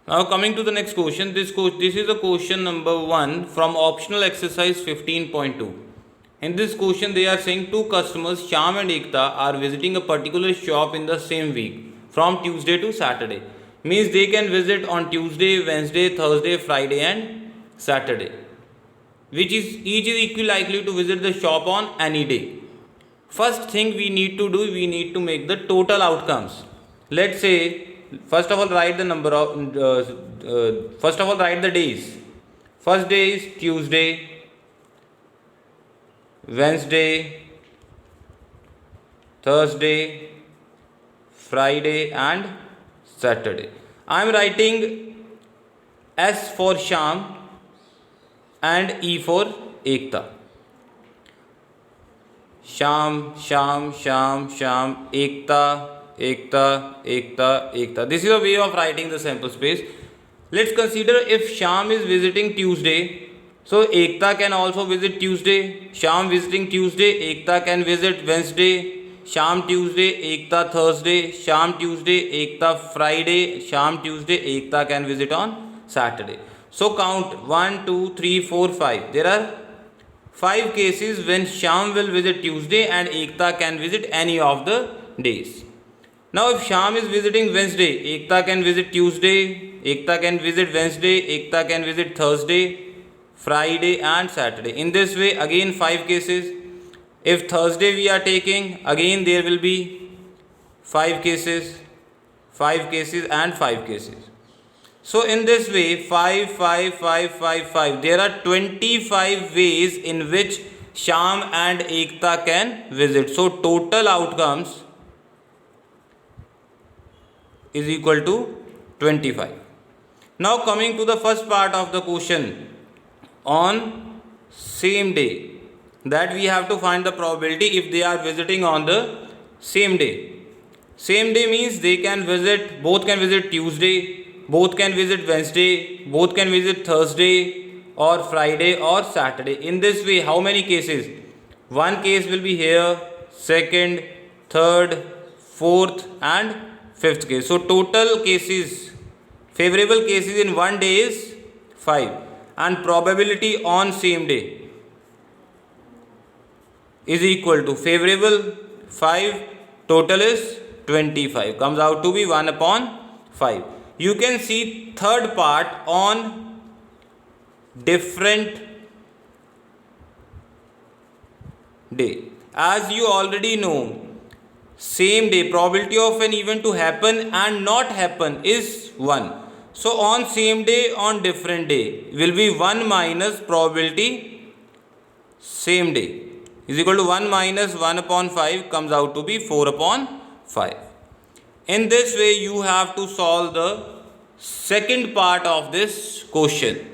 Now coming to the next question, this is the question number 1 from optional exercise 15.2. In this question they are saying two customers Shyam and Ekta are visiting a particular shop in the same week from Tuesday to Saturday. Means they can visit on Tuesday, Wednesday, Thursday, Friday and Saturday. Which is each is equally likely to visit the shop on any day. First thing we need to do, we need to make the total outcomes. Let's say first of all write the number of first of all write the days. First day is Tuesday, Wednesday, Thursday, Friday and Saturday. I am writing S for Shyam and E for Ekta. Shyam, Shyam, Shyam, Shyam, Ekta, Ekta, Ekta, Ekta. This is a way of writing the sample space. Let's consider if Shyam is visiting Tuesday, so Ekta can also visit Tuesday. Shyam visiting Tuesday, Ekta can visit Wednesday. Shyam Tuesday, Ekta Thursday. Shyam Tuesday, Ekta Friday. Shyam Tuesday, Ekta can visit on Saturday. So count 1, 2, 3, 4, 5. There are 5 cases when Shyam will visit Tuesday and Ekta can visit any of the days. Now if Shyam is visiting Wednesday, Ekta can visit Tuesday, Ekta can visit Wednesday, Ekta can visit Thursday, Friday and Saturday. In this way again 5 cases. If Thursday we are taking, again there will be 5 cases, 5 cases and 5 cases. So in this way 5, 5, 5, 5, 5. There are 25 ways in which Shyam and Ekta can visit. So total outcomes is equal to 25. Now coming to the first part of the question, on same day, that we have to find the probability if they are visiting on the same day. Same day means they can visit, both can visit Tuesday, both can visit Wednesday, both can visit Thursday or Friday or Saturday. In this way, how many cases? One case will be here, second, third, fourth and fifth case. So total cases, favorable cases in one day is 5 and probability on same day is equal to favorable 5, total is 25, comes out to be 1 upon 5. You can see third part on different day. As you already know, same day probability of an event to happen and not happen is 1. So on same day on different day will be 1 minus probability same day is equal to 1 minus 1 upon 5, comes out to be 4 upon 5. In this way you have to solve the second part of this question.